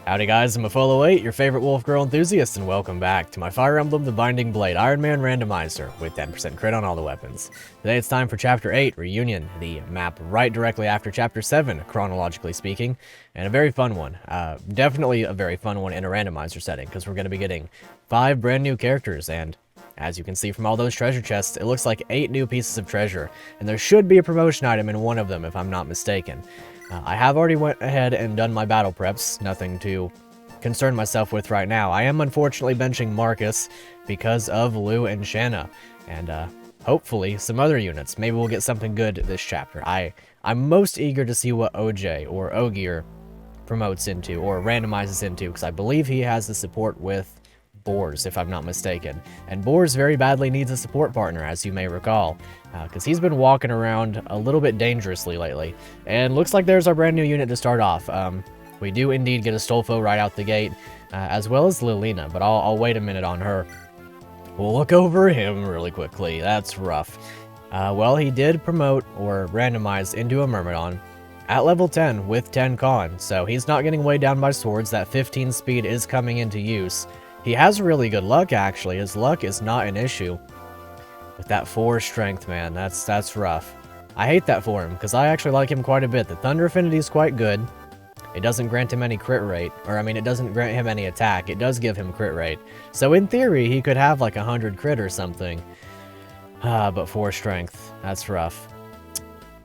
Howdy guys, I'm Afolo8, your favorite wolf girl enthusiast, and welcome back to my Fire Emblem The Binding Blade Ironman Randomizer with 10% crit on all the weapons. Today it's time for Chapter 8, Reunion, the map right directly after Chapter 7, chronologically speaking, and a very fun one. Definitely a very fun one in a randomizer setting, because we're going to be getting 5 brand new characters, and as you can see from all those treasure chests, it looks like 8 new pieces of treasure, and there should be a promotion item in one of them if I'm not mistaken. I have already went ahead and done my battle preps, nothing to concern myself with right now. I am unfortunately benching Marcus because of Lou and Shanna, and hopefully some other units. Maybe we'll get something good this chapter. I'm most eager to see what Ogier or Ogier promotes into or randomizes into, because I believe he has the support with Boars, if I'm not mistaken. And Boars very badly needs a support partner, as you may recall, because he's been walking around a little bit dangerously lately. And looks like there's our brand new unit to start off. We do indeed get Astolfo right out the gate, as well as Lilina, but I'll wait a minute on her. We'll look over him really quickly. That's rough. Well, he did promote or randomize into a Myrmidon at level 10 with 10 con, so he's not getting weighed down by swords. That 15 speed is coming into use. He has really good luck, actually. His luck is not an issue. With that 4 strength, man, that's rough. I hate that for him, because I actually like him quite a bit. The Thunder Affinity is quite good. It doesn't grant him any crit rate, or I mean, it doesn't grant him any attack. It does give him crit rate. So in theory, he could have like 100 crit or something. But 4 strength, that's rough.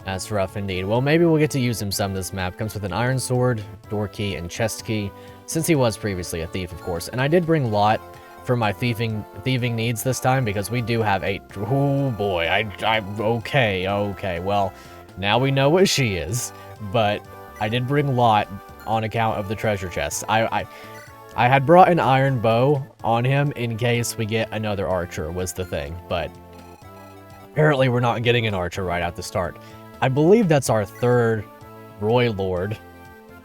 That's rough indeed. Well, maybe we'll get to use him some this map. Comes with an iron sword, door key, and chest key, since he was previously a thief, of course. And I did bring Lot for my thieving needs this time, because we do have 8. Oh boy, okay. Well, now we know what she is, but I did bring Lot on account of the treasure chest. I had brought an iron bow on him in case we get another archer, was the thing, but apparently we're not getting an archer right at the start. I believe that's our 3rd Roy Lord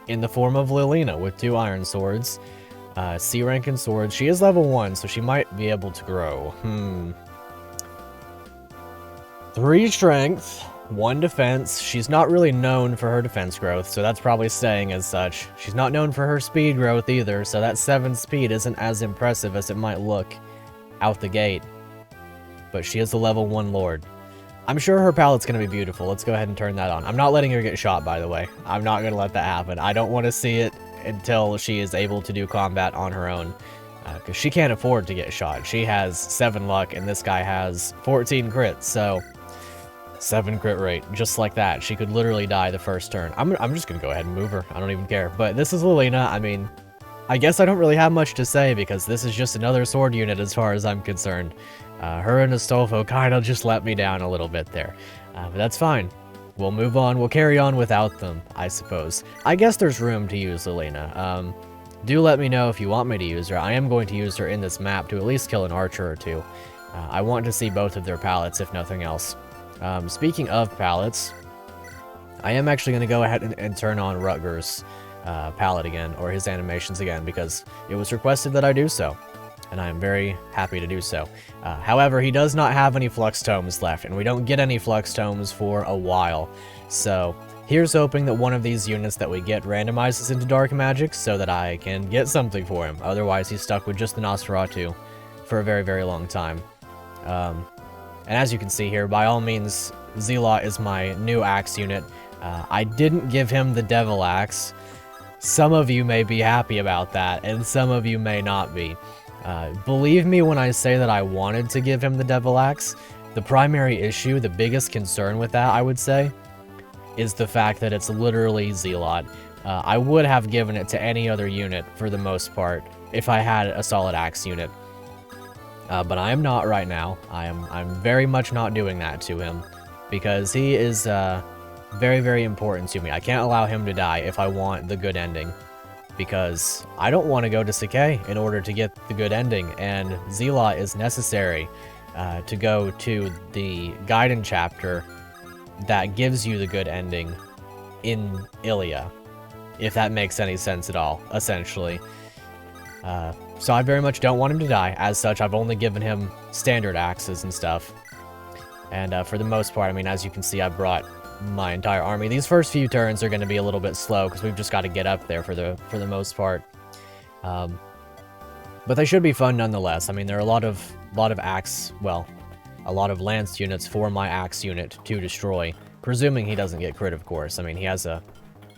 in the form of Lilina with 2 iron swords, C rank in swords. She is level 1, so she might be able to grow. 3 strength, 1 defense. She's not really known for her defense growth, so that's probably staying as such. She's not known for her speed growth either, so that 7 speed isn't as impressive as it might look out the gate. But she is a level 1 Lord. I'm sure her palette's going to be beautiful. Let's go ahead and turn that on. I'm not letting her get shot, by the way. I'm not going to let that happen. I don't want to see it until she is able to do combat on her own, because she can't afford to get shot. She has 7 luck, and this guy has 14 crits, so 7 crit rate, just like that. She could literally die the first turn. I'm just going to go ahead and move her. I don't even care. But this is Lilina. I mean, I guess I don't really have much to say, because this is just another sword unit as far as I'm concerned. Her and Astolfo kind of just let me down a little bit there. But that's fine. We'll move on. We'll carry on without them, I suppose. I guess there's room to use Lilina. Do let me know if you want me to use her. I am going to use her in this map to at least kill an archer or 2. I want to see both of their palettes, if nothing else. Speaking of palettes, I am actually going to go ahead and turn on Rutger's palette again, or his animations again, because it was requested that I do so, and I am very happy to do so. However, he does not have any Flux Tomes left, and we don't get any Flux Tomes for a while, so here's hoping that one of these units that we get randomizes into Dark Magic so that I can get something for him. Otherwise, he's stuck with just the Nosferatu for a very, very long time. And as you can see here, by all means, Zealot is my new axe unit. I didn't give him the Devil Axe. Some of you may be happy about that, and some of you may not be. Believe me when I say that I wanted to give him the Devil Axe. The primary issue, the biggest concern with that, I would say, is the fact that it's literally Zealot. I would have given it to any other unit for the most part if I had a solid axe unit. But I am not right now. I'm very much not doing that to him, because he is very, very important to me. I can't allow him to die if I want the good ending, because I don't want to go to Sakai in order to get the good ending, and Zealot is necessary to go to the Gaiden chapter that gives you the good ending in Ilia, if that makes any sense at all, essentially. So I very much don't want him to die. As such, I've only given him standard axes and stuff. And for the most part, I mean, as you can see, I brought my entire army. These first few turns are going to be a little bit slow because we've just got to get up there for the most part. But they should be fun nonetheless. I mean, there are a lot of axe, well, a lot of lance units for my axe unit to destroy, presuming he doesn't get crit, of course. I mean, he has a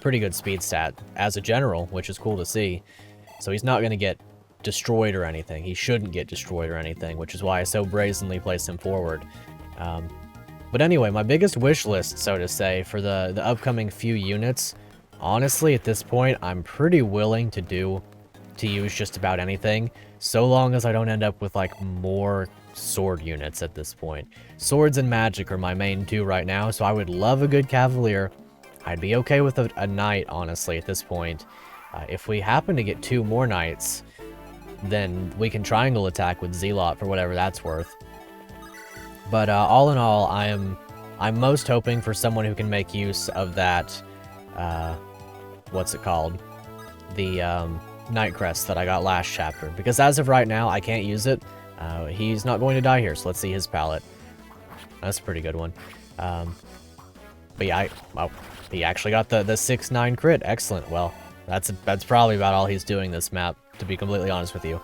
pretty good speed stat as a general, which is cool to see. So he's not going to get destroyed or anything. He shouldn't get destroyed or anything, which is why I so brazenly placed him forward. But anyway, my biggest wish list, so to say, for the upcoming few units, honestly, at this point, I'm pretty willing to use just about anything, so long as I don't end up with, like, more sword units at this point. Swords and magic are my main two right now, so I would love a good cavalier. I'd be okay with a knight, honestly, at this point. If we happen to get 2 more knights, then we can triangle attack with Zealot for whatever that's worth. But all in all, I'm most hoping for someone who can make use of that, what's it called? The Night Crest that I got last chapter. Because as of right now, I can't use it. He's not going to die here, so let's see his palette. That's a pretty good one. But yeah, he actually got the 6/9 crit. Excellent. Well, that's probably about all he's doing this map, to be completely honest with you.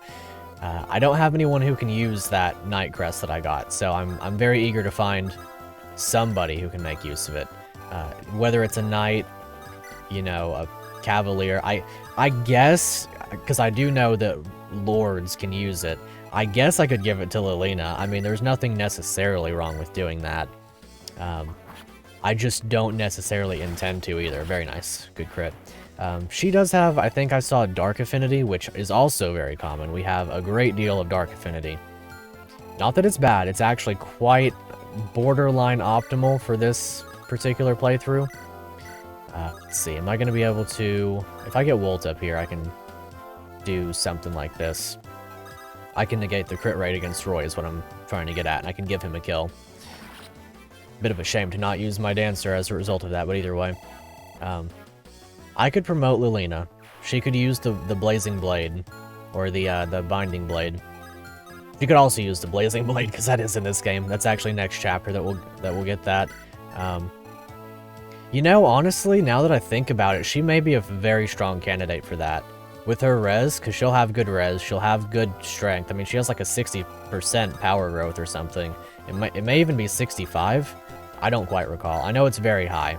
I don't have anyone who can use that Night Crest that I got, so I'm very eager to find somebody who can make use of it. Whether it's a knight, you know, a cavalier. I guess, because I do know that lords can use it, I guess I could give it to Lilina. I mean, there's nothing necessarily wrong with doing that. I just don't necessarily intend to either. Very nice. Good crit. She does have, I think I saw Dark Affinity, which is also very common. We have a great deal of Dark Affinity. Not that it's bad, it's actually quite borderline optimal for this particular playthrough. Let's see, am I going to be able to... If I get Wolt up here, I can do something like this. I can negate the crit rate against Roy is what I'm trying to get at, and I can give him a kill. Bit of a shame to not use my Dancer as a result of that, but either way. I could promote Lilina. She could use the Blazing Blade, or the Binding Blade. You could also use the Blazing Blade, because that is in this game. That's actually next chapter that we'll get that. You know, honestly, now that I think about it, she may be a very strong candidate for that. With her res, because she'll have good res, she'll have good strength. I mean, she has like a 60% power growth or something. It may even be 65. I don't quite recall. I know it's very high.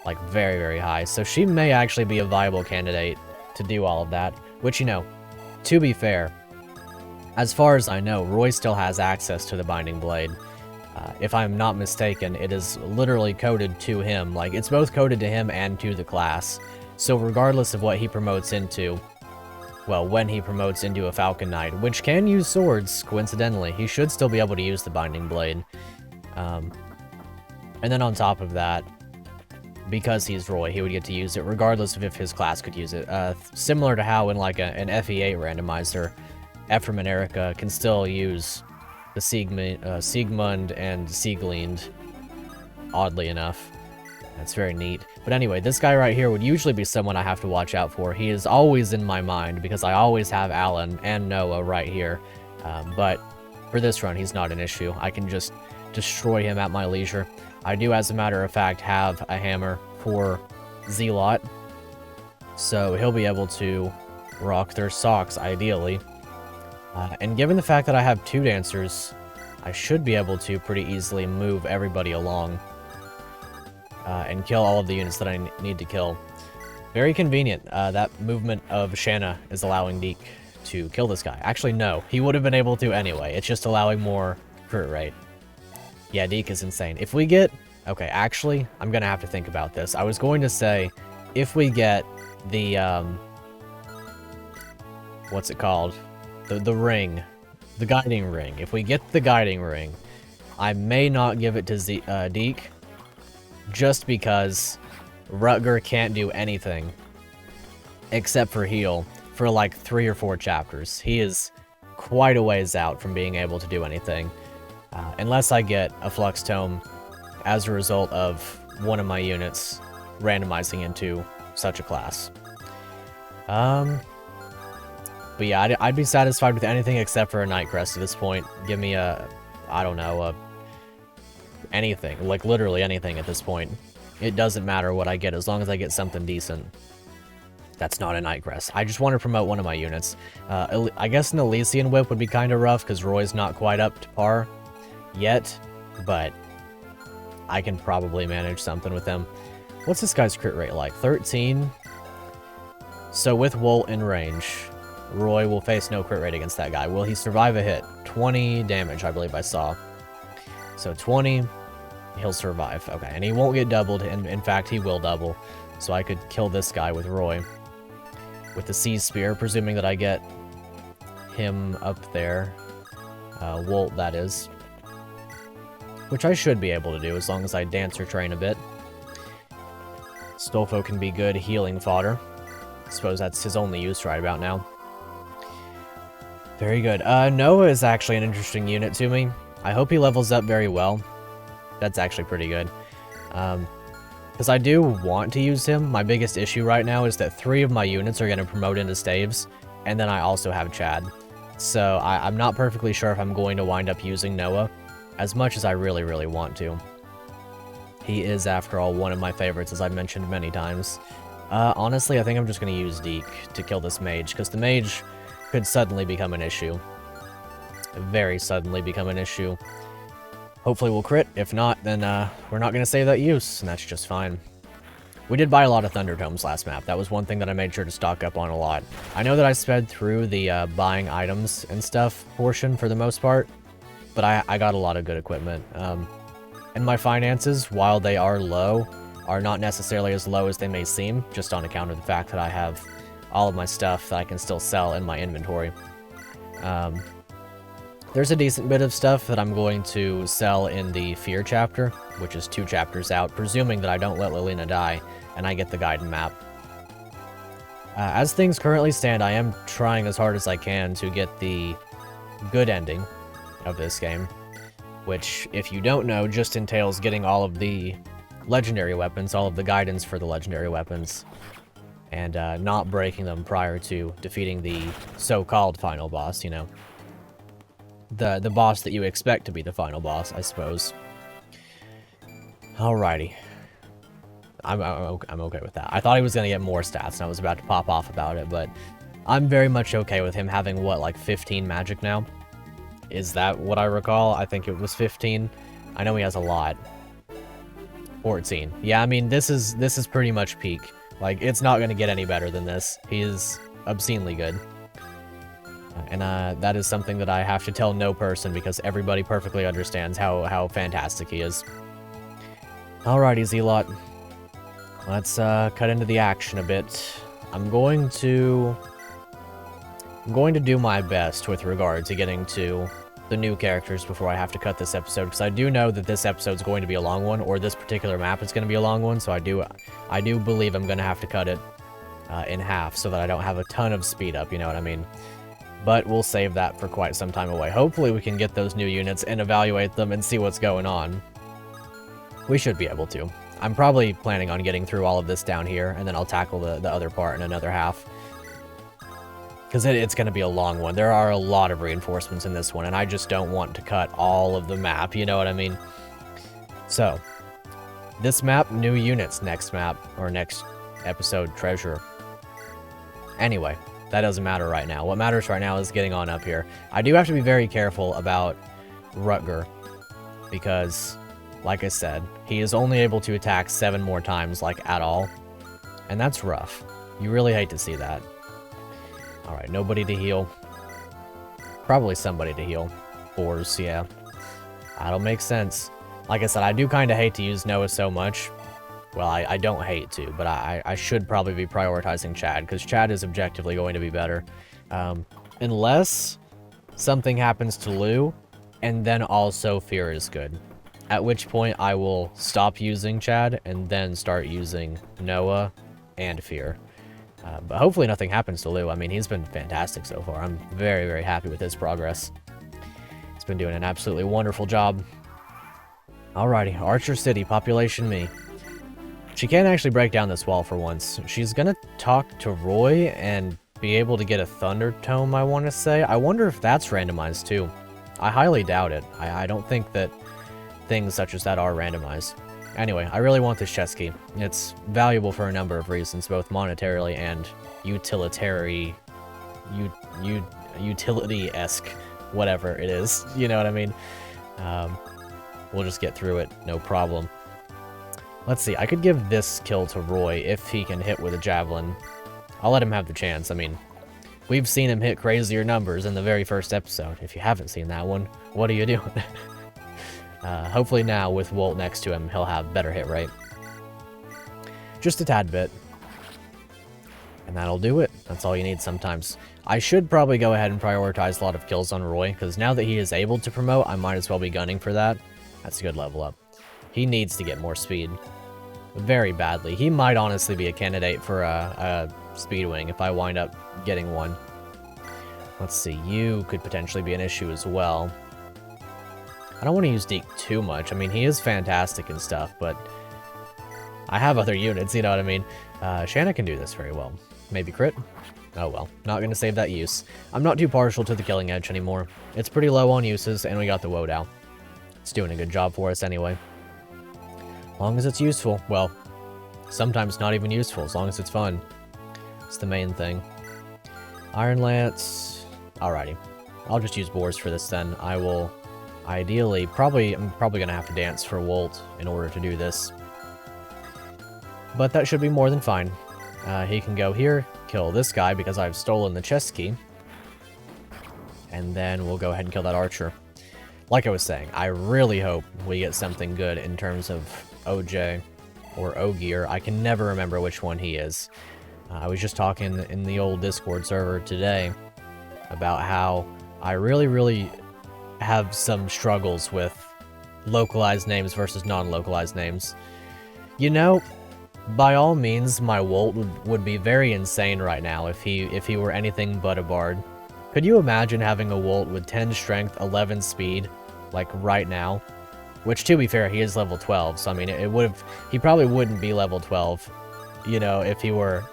Like, very, very high. So she may actually be a viable candidate to do all of that. Which, you know, to be fair, as far as I know, Roy still has access to the Binding Blade. If I'm not mistaken, it is literally coded to him. Like, it's both coded to him and to the class. So regardless of what he promotes into, well, when he promotes into a Falcon Knight, which can use swords, coincidentally, he should still be able to use the Binding Blade. And then on top of that, because he's Roy, he would get to use it regardless of if his class could use it. Similar to how in like an FE8 randomizer, Ephraim and Erica can still use the Siegmund and Sieglind, oddly enough. That's very neat. But anyway, this guy right here would usually be someone I have to watch out for. He is always in my mind because I always have Alan and Noah right here. But for this run, he's not an issue. I can just destroy him at my leisure. I do, as a matter of fact, have a hammer for Zealot, so he'll be able to rock their socks, ideally. And given the fact that I have 2 dancers, I should be able to pretty easily move everybody along and kill all of the units that I need to kill. Very convenient. That movement of Shanna is allowing Deke to kill this guy. Actually, no. He would have been able to anyway. It's just allowing more crit rate. Yeah, Deke is insane. If we get... Okay, actually, I'm going to have to think about this. I was going to say, if we get the... what's it called? The ring. The guiding ring. If we get the guiding ring, I may not give it to Deke, just because Rutger can't do anything except for heal for like 3 or 4 chapters. He is quite a ways out from being able to do anything. Unless I get a Flux Tome as a result of one of my units randomizing into such a class. But yeah, I'd be satisfied with anything except for a Night Crest at this point. Give me a, I don't know, anything. Like, literally anything at this point. It doesn't matter what I get, as long as I get something decent. That's not a Nightcrest. I just want to promote one of my units. I guess an Elysian Whip would be kind of rough because Roy's not quite up to par yet, but I can probably manage something with him. What's this guy's crit rate like? 13? So with Wolt in range, Roy will face no crit rate against that guy. Will he survive a hit? 20 damage, I believe I saw. So 20, he'll survive. Okay, and he won't get doubled, and in fact, he will double. So I could kill this guy with Roy. With the Sea Spear, presuming that I get him up there. Wolt, that is. Which I should be able to do, as long as I dance or train a bit. Astolfo can be good healing fodder. I suppose that's his only use right about now. Very good. Noah is actually an interesting unit to me. I hope he levels up very well. That's actually pretty good. Because I do want to use him. My biggest issue right now is that 3 of my units are going to promote into staves, and then I also have Chad. So I'm not perfectly sure if I'm going to wind up using Noah, as much as I really, really want to. He is, after all, one of my favorites, as I've mentioned many times. Honestly, I think I'm just going to use Deke to kill this mage, because the mage could suddenly become an issue. Very suddenly become an issue. Hopefully we'll crit. If not, then we're not going to save that use, and that's just fine. We did buy a lot of Thundertomes last map. That was one thing that I made sure to stock up on a lot. I know that I sped through the buying items and stuff portion for the most part, but I got a lot of good equipment. And my finances, while they are low, are not necessarily as low as they may seem, just on account of the fact that I have all of my stuff that I can still sell in my inventory. There's a decent bit of stuff that I'm going to sell in the Fear chapter, which is 2 chapters out, presuming that I don't let Lilina die, and I get the Guided map. As things currently stand, I am trying as hard as I can to get the good ending of this game, which, if you don't know, just entails getting all of the legendary weapons, all of the guidance for the legendary weapons, and not breaking them prior to defeating the so-called final boss, you know. The boss that you expect to be the final boss, I suppose. Alrighty. I'm okay with that. I thought he was going to get more stats, and I was about to pop off about it, but I'm very much okay with him having, what, like 15 magic now? Is that what I recall? I think it was 15. I know he has a lot. 14. Yeah, I mean, this is pretty much peak. Like, it's not going to get any better than this. He is obscenely good. And that is something that I have to tell no person, because everybody perfectly understands how fantastic he is. Alrighty, Zealot. Let's cut into the action a bit. I'm going to do my best with regard to getting to the new characters before I have to cut this episode, because I do know that this episode's going to be a long one, or this particular map is going to be a long one, so I do believe I'm going to have to cut it in half so that I don't have a ton of speed up, you know what I mean? But we'll save that for quite some time away. Hopefully we can get those new units and evaluate them and see what's going on. We should be able to. I'm probably planning on getting through all of this down here, and then I'll tackle the other part in another half. Because it's going to be a long one. There are a lot of reinforcements in this one, and I just don't want to cut all of the map, you know what I mean? So, this map, new units next map, or next episode treasure. Anyway, that doesn't matter right now. What matters right now is getting on up here. I do have to be very careful about Rutger, because, like I said, he is only able to attack 7 more times, like, at all. And that's rough. You really hate to see that. Alright, nobody to heal. Probably somebody to heal. Boars, yeah. That'll make sense. Like I said, I do kind of hate to use Noah so much. Well, I don't hate to, but I should probably be prioritizing Chad, because Chad is objectively going to be better. Unless something happens to Lou, and then also Fear is good. At which point I will stop using Chad, and then start using Noah and Fear. But hopefully nothing happens to Lou. I mean, he's been fantastic so far. I'm very, very happy with his progress. He's been doing an absolutely wonderful job. Alrighty, Archer City, population me. She can't actually break down this wall for once. She's gonna talk to Roy and be able to get a Thunder Tome, I want to say. I wonder if that's randomized too. I highly doubt it. I don't think that things such as that are randomized. Anyway, I really want this chest key. It's valuable for a number of reasons, both monetarily and utility-esque, whatever it is. You know what I mean? We'll just get through it, no problem. Let's see, I could give this kill to Roy if he can hit with a javelin. I'll let him have the chance. I mean, we've seen him hit crazier numbers in the very first episode. If you haven't seen that one, what are you doing? Hopefully now, with Wolt next to him, he'll have better hit rate. Just a tad bit. And that'll do it. That's all you need sometimes. I should probably go ahead and prioritize a lot of kills on Roy, because now that he is able to promote, I might as well be gunning for that. That's a good level up. He needs to get more speed. Very badly. He might honestly be a candidate for a speed wing if I wind up getting one. Let's see, you could potentially be an issue as well. I don't want to use Deke too much. I mean, he is fantastic and stuff, but I have other units, you know what I mean? Shanna can do this very well. Maybe crit? Oh well, not going to save that use. I'm not too partial to the killing edge anymore. It's pretty low on uses, and we got the Wo Dao. It's doing a good job for us anyway. As long as it's useful. Well, sometimes not even useful, as long as it's fun. It's the main thing. Iron Lance. Alrighty. I'll just use Boars for this then. I will ideally, I'm probably going to have to dance for Wolt in order to do this. But that should be more than fine. He can go here, kill this guy because I've stolen the chest key. And then we'll go ahead and kill that archer. Like I was saying, I really hope we get something good in terms of OJ or Ogier. I can never remember which one he is. I was just talking in the old Discord server today about how I really have some struggles with localized names versus non-localized names. You know, by all means, my Wolt would be very insane right now if he were anything but a bard. Could you imagine having a Wolt with 10 strength, 11 speed, like right now? Which, to be fair, he is level 12, so I mean, he probably wouldn't be level 12, you know, if he were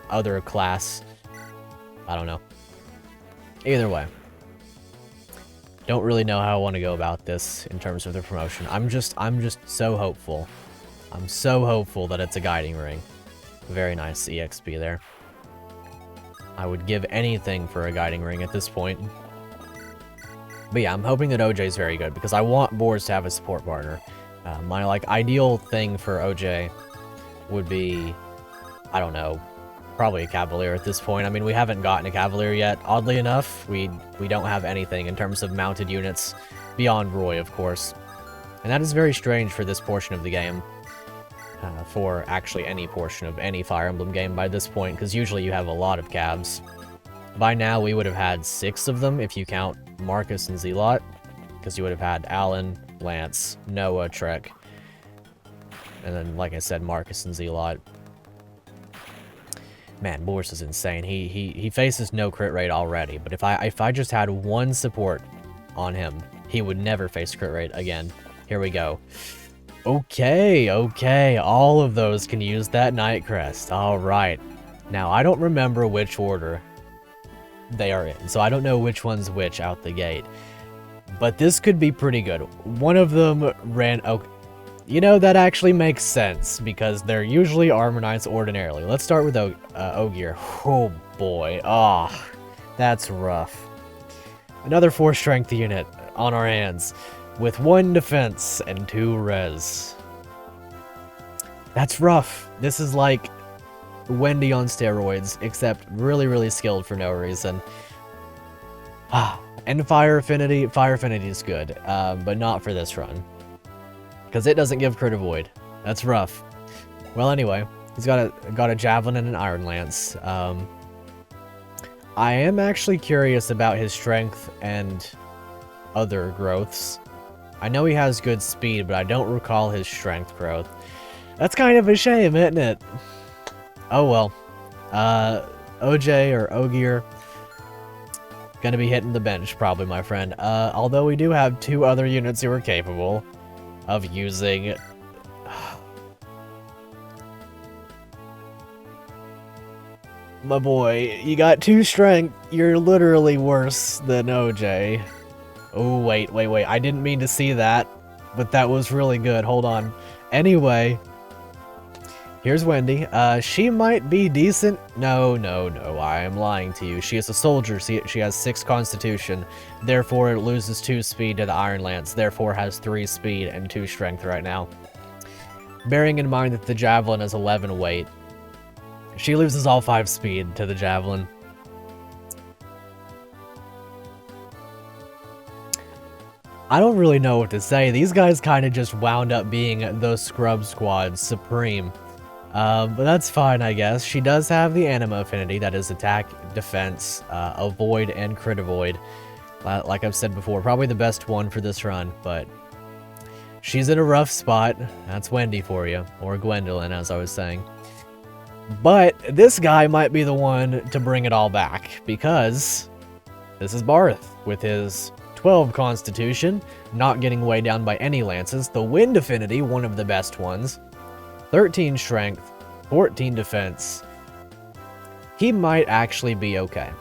other class. I don't know. Either way. Don't really know how I want to go about this in terms of the promotion. I'm just so hopeful. I'm so hopeful that it's a guiding ring. Very nice EXP there. I would give anything for a guiding ring at this point. But yeah, I'm hoping that OJ is very good, because I want Boars to have a support partner. My, like, ideal thing for OJ would be, I don't know, probably a Cavalier at this point. I mean, we haven't gotten a Cavalier yet. Oddly enough, we don't have anything in terms of mounted units, beyond Roy, of course. And that is very strange for this portion of the game. For actually any portion of any Fire Emblem game by this point, because usually you have a lot of Cavs. By now, we would have had 6 of them if you count Marcus and Zealot, because you would have had Alan, Lance, Noah, Trek, and then, like I said, Marcus and Zealot. Man, Boris is insane. He faces no crit rate already, but if I just had one support on him, he would never face crit rate again. Here we go. Okay, all of those can use that Night Crest. Alright. Now, I don't remember which order they are in, so I don't know which one's which out the gate. But this could be pretty good. One of them ran... Oh, you know, that actually makes sense, because they're usually Armor Knights ordinarily. Let's start with Ogier. Oh boy. Oh, that's rough. Another 4 strength unit on our hands, with 1 defense and 2 res. That's rough. This is like Wendy on steroids, except really skilled for no reason. And Fire Affinity is good, but not for this run, because it doesn't give crit avoid. That's rough. Well, anyway, he's got a javelin and an iron lance. I am actually curious about his strength and other growths. I know he has good speed, but I don't recall his strength growth. That's kind of a shame, isn't it? Oh well. OJ or Ogier gonna be hitting the bench, probably, my friend. Although we do have 2 other units who are capable of using... My boy, you got 2 strength. You're literally worse than OJ. Oh, wait. I didn't mean to see that, but that was really good. Hold on. Anyway, here's Wendy. She might be decent. No, I am lying to you. She is a soldier. She has 6 constitution. Therefore, it loses 2 speed to the Iron Lance. Therefore, has 3 speed and 2 strength right now. Bearing in mind that the Javelin is 11 weight, she loses all 5 speed to the Javelin. I don't really know what to say. These guys kind of just wound up being the Scrub Squad Supreme. But that's fine, I guess. She does have the Anima affinity, that is attack, defense, avoid, and crit avoid. Like I've said before, probably the best one for this run, but she's in a rough spot. That's Wendy for you, or Gwendolyn, as I was saying. But this guy might be the one to bring it all back, because this is Barthe with his 12 constitution, not getting weighed down by any lances, the wind affinity, one of the best ones, 13 strength, 14 defense. He might actually be okay.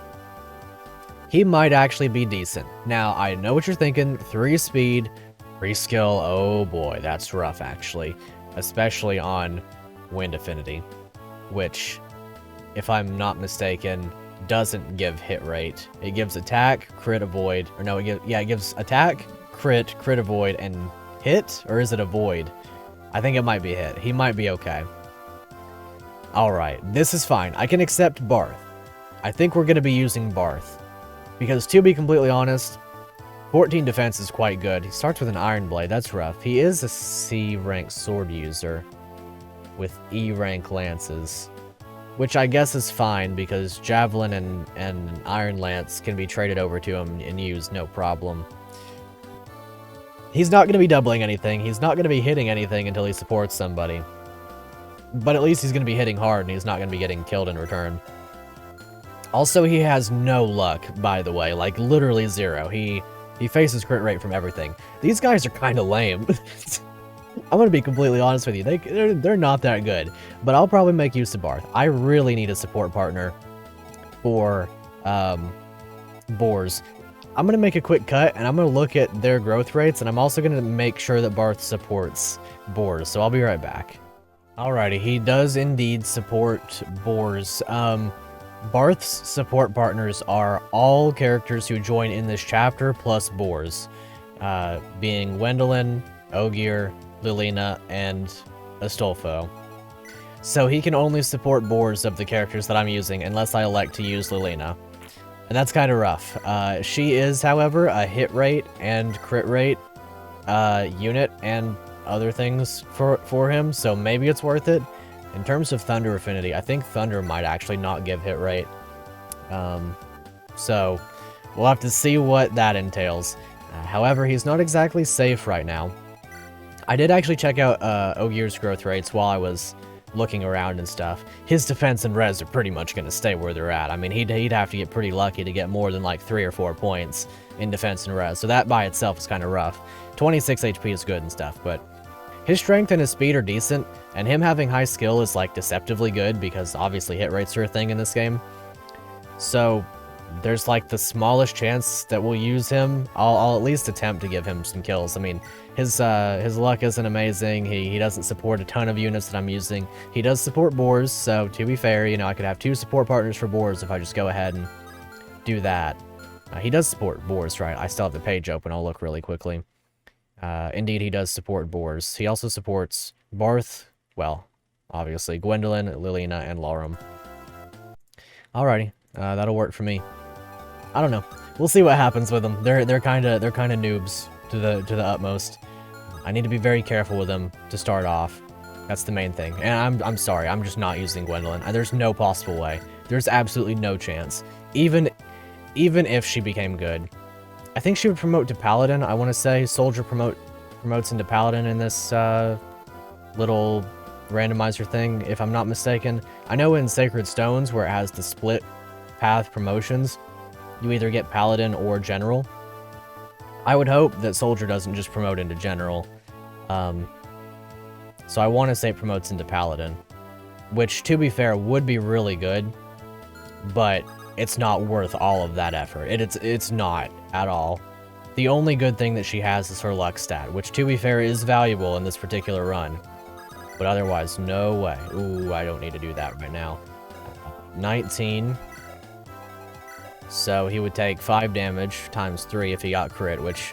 He might actually be decent. Now, I know what you're thinking, 3 speed, 3 skill, oh boy, that's rough actually, especially on wind affinity, which, if I'm not mistaken, doesn't give hit rate. It gives attack, crit, avoid, or no, it gives attack, crit avoid, and hit, or is it avoid? I think it might be hit. He might be okay. Alright, this is fine. I can accept Barthe. I think we're going to be using Barthe, because to be completely honest, 14 defense is quite good. He starts with an Iron Blade, that's rough. He is a C rank sword user with E rank lances, which I guess is fine, because Javelin and Iron Lance can be traded over to him and used no problem. He's not going to be doubling anything, he's not going to be hitting anything until he supports somebody. But at least he's going to be hitting hard, and he's not going to be getting killed in return. Also, he has no luck, by the way, like literally 0. He faces crit rate from everything. These guys are kind of lame. I'm going to be completely honest with you, they're not that good, but I'll probably make use of Barthe. I really need a support partner for boars. I'm going to make a quick cut, and I'm going to look at their growth rates, and I'm also going to make sure that Barthe supports boars, so I'll be right back. Alrighty, he does indeed support boars. Barthe's support partners are all characters who join in this chapter, plus boars, being Gwendolyn, Ogier, Lilina, and Astolfo. So he can only support boars of the characters that I'm using, unless I elect to use Lilina. And that's kind of rough. She is, however, a hit rate and crit rate unit and other things for him, so maybe it's worth it. In terms of Thunder affinity, I think Thunder might actually not give hit rate. So we'll have to see what that entails. However, he's not exactly safe right now. I did actually check out Ogier's growth rates while I was looking around and stuff. His defense and res are pretty much going to stay where they're at. I mean, he'd have to get pretty lucky to get more than like 3 or 4 points in defense and res, so that by itself is kind of rough. 26 HP is good and stuff, but his strength and his speed are decent, and him having high skill is like deceptively good, because obviously hit rates are a thing in this game. So there's like the smallest chance that we'll use him. I'll at least attempt to give him some kills. I mean, his luck isn't amazing. He doesn't support a ton of units that I'm using. He does support boars, so to be fair, you know, I could have 2 support partners for boars if I just go ahead and do that. He does support boars, right? I still have the page open. I'll look really quickly. Indeed, he does support boars. He also supports Barthe, well, obviously, Gwendolyn, Lilina, and Laurum. Alrighty, that'll work for me. I don't know. We'll see what happens with them. They're kind of noobs to the utmost. I need to be very careful with them to start off. That's the main thing. And I'm sorry, I'm just not using Gwendolyn. There's no possible way. There's absolutely no chance. Even if she became good. I think she would promote to Paladin, I want to say. Soldier promotes into Paladin in this little randomizer thing, if I'm not mistaken. I know in Sacred Stones, where it has the split path promotions, you either get Paladin or General. I would hope that Soldier doesn't just promote into General. So I want to say it promotes into Paladin, which, to be fair, would be really good, but it's not worth all of that effort. It's not at all. The only good thing that she has is her luck stat, which, to be fair, is valuable in this particular run. But otherwise, no way. Ooh, I don't need to do that right now. 19. So he would take 5 damage times 3 if he got crit, which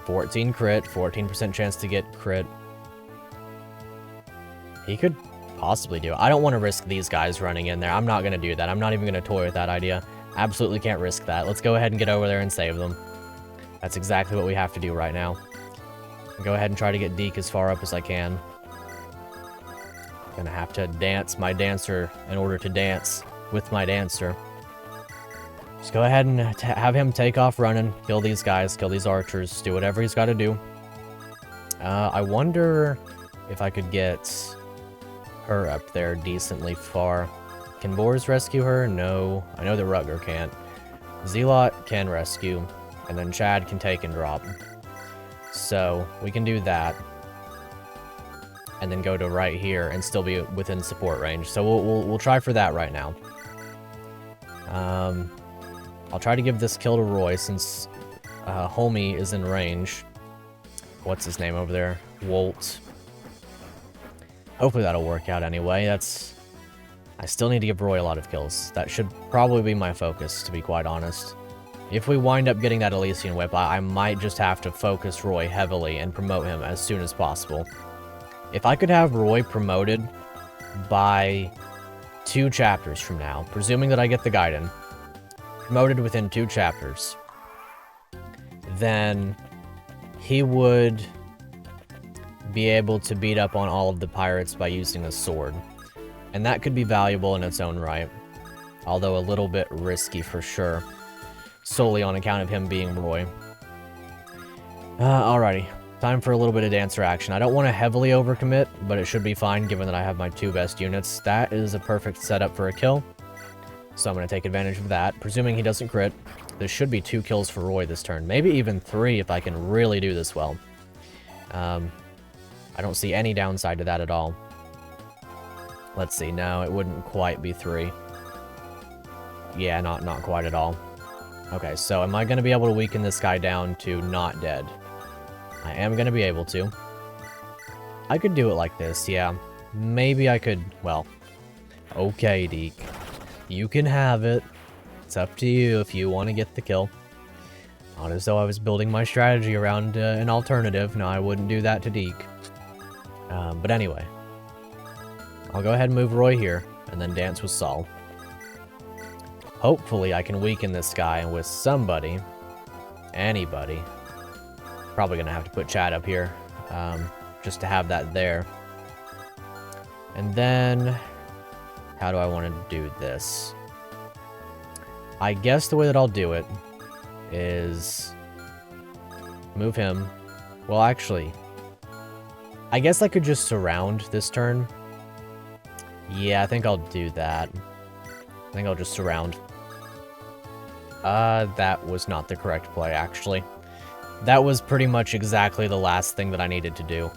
14 crit, 14% chance to get crit. He could possibly do it. I don't want to risk these guys running in there. I'm not going to do that. I'm not even going to toy with that idea. Absolutely can't risk that. Let's go ahead and get over there and save them. That's exactly what we have to do right now. Go ahead and try to get Deke as far up as I can. Gonna have to dance my dancer in order to dance with my dancer. Just go ahead and have him take off running, kill these guys, kill these archers, do whatever he's got to do. I wonder if I could get her up there decently far. Can Boars rescue her? No. I know that Rutger can't. Zealot can rescue, and then Chad can take and drop. So, we can do that. And then go to right here and still be within support range. So we'll try for that right now. I'll try to give this kill to Roy since Homie is in range. What's his name over there? Wolt. Hopefully that'll work out anyway. I still need to give Roy a lot of kills. That should probably be my focus, to be quite honest. If we wind up getting that Elysian Whip, I might just have to focus Roy heavily and promote him as soon as possible. If I could have Roy promoted by 2 chapters from now, presuming that I get the Gaiden, promoted within 2 chapters, then he would be able to beat up on all of the pirates by using a sword. And that could be valuable in its own right, although a little bit risky for sure, solely on account of him being Roy. Alrighty. Time for a little bit of dancer action. I don't want to heavily overcommit, but it should be fine given that I have my 2 best units. That is a perfect setup for a kill, so I'm going to take advantage of that. Presuming he doesn't crit, there should be 2 kills for Roy this turn. Maybe even 3 if I can really do this well. I don't see any downside to that at all. Let's see. No, it wouldn't quite be 3. Yeah, not quite at all. Okay, so am I going to be able to weaken this guy down to not dead? I am going to be able to. I could do it like this, yeah. Maybe I could, well, okay, Deke. You can have it. It's up to you if you want to get the kill. Not as though I was building my strategy around an alternative. No, I wouldn't do that to Deke. But anyway. I'll go ahead and move Roy here, and then dance with Saul. Hopefully I can weaken this guy with somebody. Anybody. Probably gonna have to put Chad up here, just to have that there. And then, how do I want to do this? I guess the way that I'll do it is move him. Well, actually, I guess I could just surround this turn. Yeah, I think I'll do that. I think I'll just surround. That was not the correct play, actually. That was pretty much exactly the last thing that I needed to do.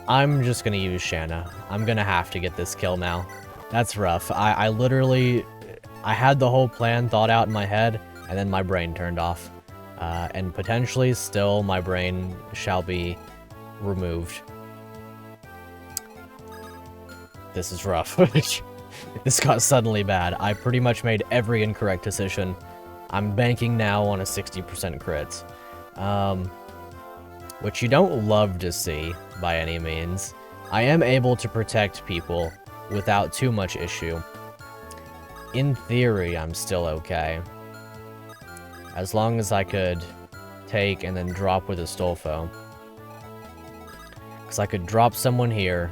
I'm just gonna use Shanna. I'm gonna have to get this kill now. That's rough. I literally... I had the whole plan thought out in my head, and then my brain turned off. And potentially, still, my brain shall be removed. This is rough. This got suddenly bad. I pretty much made every incorrect decision. I'm banking now on a 60% crit. Which you don't love to see, by any means. I am able to protect people without too much issue. In theory, I'm still okay. As long as I could take and then drop with Astolfo. Because I could drop someone here,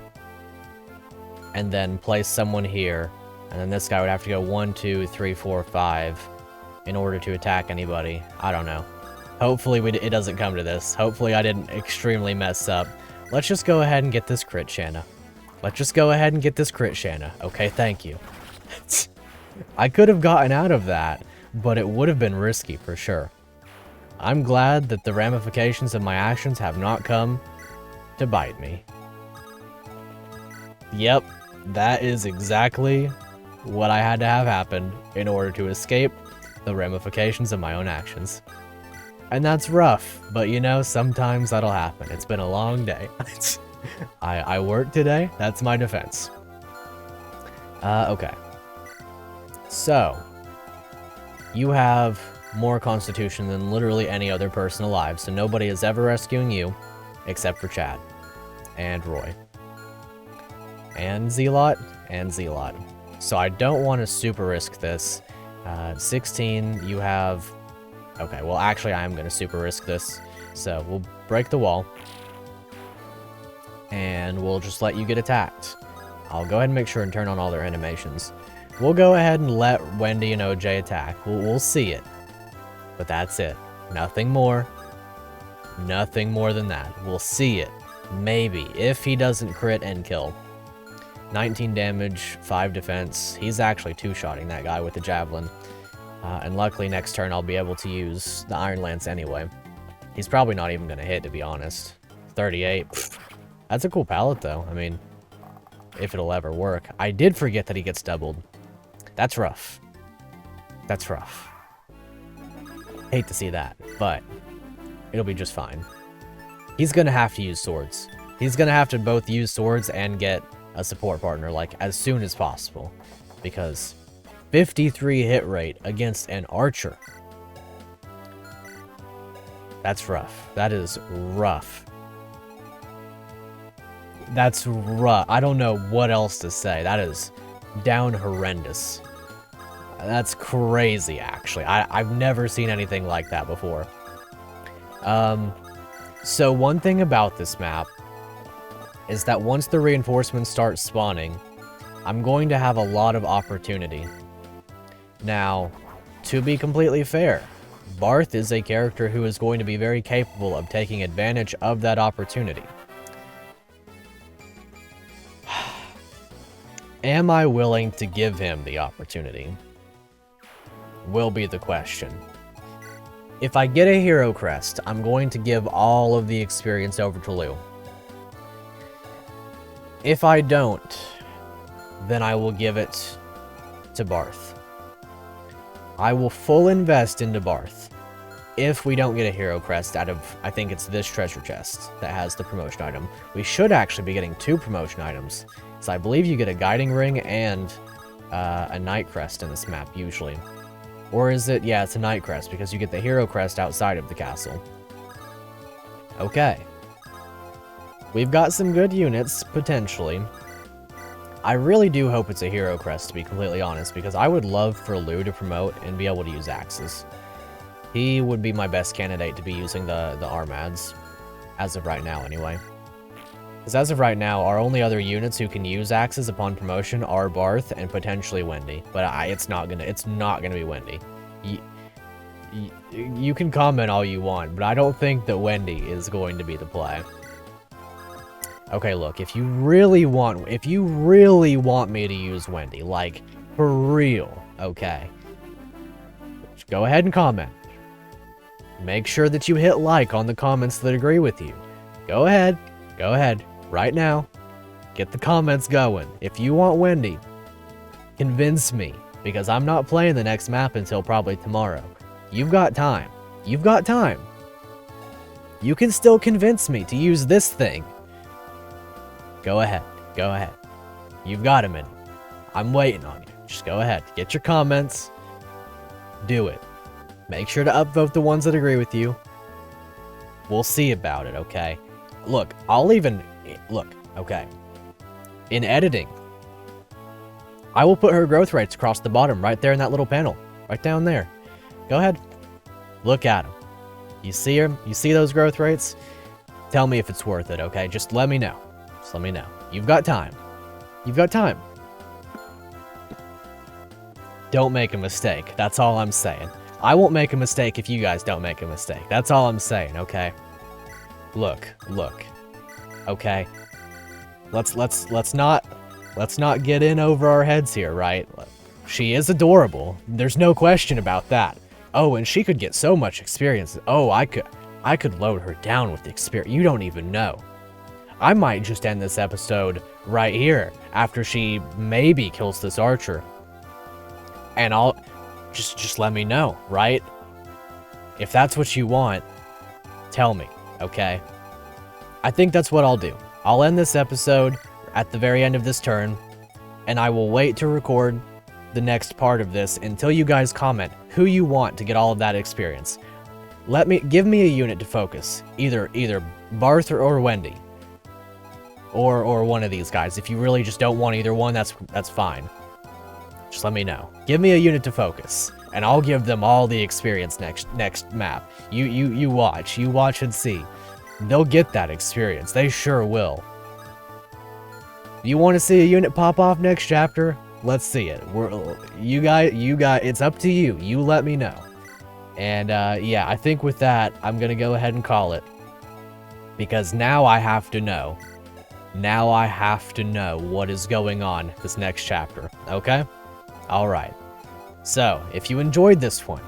and then place someone here, and then this guy would have to go 1, 2, 3, 4, 5 in order to attack anybody. I don't know. Hopefully it doesn't come to this. Hopefully I didn't extremely mess up. Let's just go ahead and get this crit, Shanna. Let's just go ahead and get this crit, Shanna. Okay, thank you. I could have gotten out of that, but it would have been risky for sure. I'm glad that the ramifications of my actions have not come to bite me. Yep, that is exactly what I had to have happen in order to escape the ramifications of my own actions. And that's rough, but you know, sometimes that'll happen. It's been a long day. I work today. That's my defense. Okay. So, you have more constitution than literally any other person alive, so nobody is ever rescuing you, except for Chad. And Roy. And Zealot. And Zealot. So I don't want to super risk this. 16, you have... Okay, well actually I am going to super risk this. So we'll break the wall. And we'll just let you get attacked. I'll go ahead and make sure and turn on all their animations. We'll go ahead and let Wendy and OJ attack. We'll see it. But that's it. Nothing more. Nothing more than that. We'll see it. Maybe. If he doesn't crit and kill. 19 damage, 5 defense. He's actually two-shotting that guy with the javelin. And luckily next turn I'll be able to use the Iron Lance anyway. He's probably not even going to hit, to be honest. 38. Pfft. That's a cool palette, though. I mean, if it'll ever work. I did forget that he gets doubled. That's rough. That's rough. Hate to see that, but it'll be just fine. He's going to have to use swords. He's going to have to both use swords and get a support partner, like, as soon as possible. Because 53 hit rate against an archer. That's rough. That is rough. That's rough. I don't know what else to say. That is down horrendous. That's crazy, actually. I've never seen anything like that before. So one thing about this map is that once the reinforcements start spawning, I'm going to have a lot of opportunity. Now, to be completely fair, Barthe is a character who is going to be very capable of taking advantage of that opportunity. Am I willing to give him the opportunity? Will be the question. If I get a hero crest, I'm going to give all of the experience over to Lou. If I don't, then I will give it to Barthe. I will full invest into Barthe. If we don't get a hero crest out of, I think it's this treasure chest that has the promotion item. We should actually be getting 2 promotion items. So I believe you get a guiding ring and a night crest in this map, usually. Or is it? Yeah, it's a night crest, because you get the hero crest outside of the castle. Okay. We've got some good units, potentially. I really do hope it's a hero crest, to be completely honest, because I would love for Lou to promote and be able to use axes. He would be my best candidate to be using the Armads, as of right now, anyway. Because as of right now, our only other units who can use axes upon promotion are Barthe and potentially Wendy. But it's not gonna be Wendy. You can comment all you want, but I don't think that Wendy is going to be the play. Okay, look, if you really want me to use Wendy, like, for real, okay, just go ahead and comment. Make sure that you hit like on the comments that agree with you. Go ahead, right now, get the comments going. If you want Wendy, convince me, because I'm not playing the next map until probably tomorrow. You've got time. You've got time. You can still convince me to use this thing. Go ahead. You've got a minute. I'm waiting on you. Just go ahead. Get your comments. Do it. Make sure to upvote the ones that agree with you. We'll see about it, okay? Look, okay. In editing, I will put her growth rates across the bottom, right there in that little panel. Right down there. Go ahead. Look at them. You see them? You see those growth rates? Tell me if it's worth it, okay? Just let me know. Just let me know. You've got time. You've got time. Don't make a mistake. That's all I'm saying. I won't make a mistake if you guys don't make a mistake. That's all I'm saying, okay? Look. Okay? Let's not get in over our heads here, right? She is adorable. There's no question about that. Oh, and she could get so much experience. Oh, I could load her down with the experience. You don't even know. I might just end this episode right here after she maybe kills this archer. And I'll just let me know, right? If that's what you want, tell me, okay? I think that's what I'll do. I'll end this episode at the very end of this turn, and I will wait to record the next part of this until you guys comment who you want to get all of that experience. Give me a unit to focus, either Barthe or Wendy, or one of these guys. If you really just don't want either one, that's fine. Just let me know. Give me a unit to focus, and I'll give them all the experience next map. You watch and see. They'll get that experience. They sure will. You want to see a unit pop off next chapter? Let's see it. You guys, it's up to you. You let me know. And yeah, I think with that, I'm gonna go ahead and call it, because now I have to know. Now I have to know what is going on this next chapter. Okay? All right. So, if you enjoyed this one,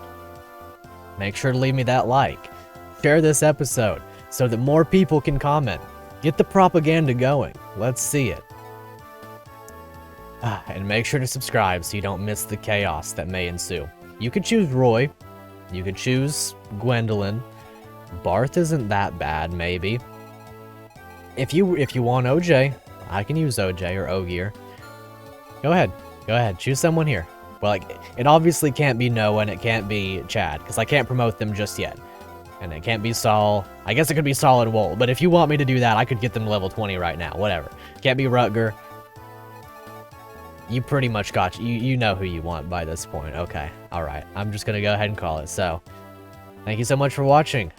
make sure to leave me that like. Share this episode so that more people can comment. Get the propaganda going. Let's see it. And make sure to subscribe so you don't miss the chaos that may ensue. You could choose Roy. You could choose Gwendolyn. Barthe isn't that bad, maybe. If you want OJ, I can use OJ or Ogier. Go ahead. Go ahead. Choose someone here. Well, it obviously can't be Noah and it can't be Chad, because I can't promote them just yet. And it can't be Saul. I guess it could be Saul and Wolt, but if you want me to do that, I could get them to level 20 right now. Whatever. Can't be Rutger. You pretty much got... You know who you want by this point. Okay. Alright. I'm just gonna go ahead and call it. So, thank you so much for watching.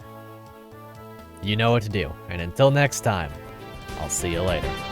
You know what to do. And until next time, I'll see you later.